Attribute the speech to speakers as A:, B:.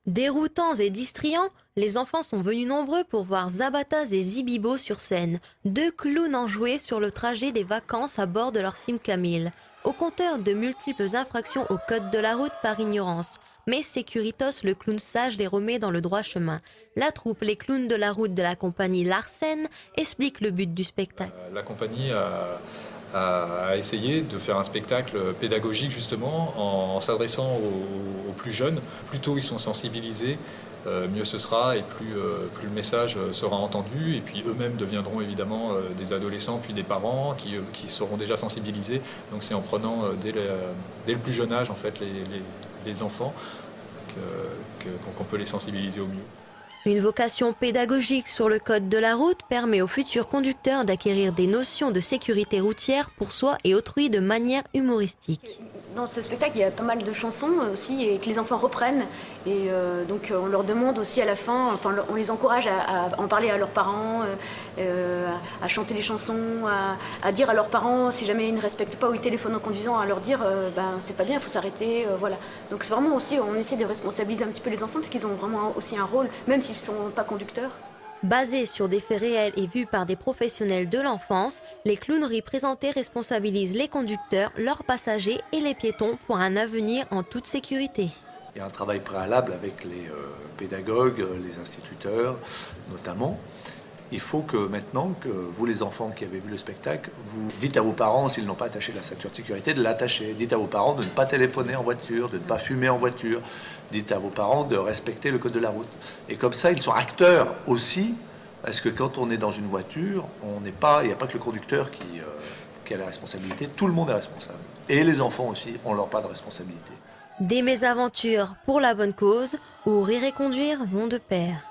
A: Déroutants et distrayants, les enfants sont venus nombreux pour voir Zabataz et Zibibo sur scène, deux clowns enjoués sur le trajet des vacances à bord de leur Simca 1000, au compteur de multiples infractions au code de la route par ignorance. Mais Securitos, le clown sage, les remet dans le droit chemin. La troupe Les Clowns de la route de la compagnie Larsen explique le but du spectacle.
B: La compagnie a essayé de faire un spectacle pédagogique justement en s'adressant aux plus jeunes. Plus tôt ils sont sensibilisés, mieux ce sera et plus le message sera entendu. Et puis eux-mêmes deviendront évidemment des adolescents puis des parents qui seront déjà sensibilisés. Donc c'est en prenant dès le plus jeune âge en fait les enfants qu'on peut les sensibiliser au mieux.
A: Une vocation pédagogique sur le code de la route permet aux futurs conducteurs d'acquérir des notions de sécurité routière pour soi et autrui de manière humoristique.
C: Dans ce spectacle, il y a pas mal de chansons aussi et que les enfants reprennent. Et donc on leur demande aussi à la fin, enfin on les encourage à en parler à leurs parents, à chanter les chansons, à dire à leurs parents si jamais ils ne respectent pas ou ils téléphonent en conduisant, à leur dire ben c'est pas bien, il faut s'arrêter, voilà. Donc c'est vraiment aussi, on essaie de responsabiliser un petit peu les enfants parce qu'ils ont vraiment aussi un rôle, même s'ils ne sont pas conducteurs.
A: Basés sur des faits réels et vus par des professionnels de l'enfance, les clowneries présentées responsabilisent les conducteurs, leurs passagers et les piétons pour un avenir en toute sécurité.
D: Il y a un travail préalable avec les pédagogues, les instituteurs notamment. Il faut que maintenant, que vous les enfants qui avez vu le spectacle, vous dites à vos parents, s'ils n'ont pas attaché la ceinture de sécurité, de l'attacher. Dites à vos parents de ne pas téléphoner en voiture, de ne pas fumer en voiture. Dites à vos parents de respecter le code de la route. Et comme ça, ils sont acteurs aussi, parce que quand on est dans une voiture, il n'y a pas que le conducteur qui a la responsabilité, tout le monde est responsable. Et les enfants aussi ont leur part de responsabilité.
A: Des mésaventures pour la bonne cause, où rire et conduire vont de pair.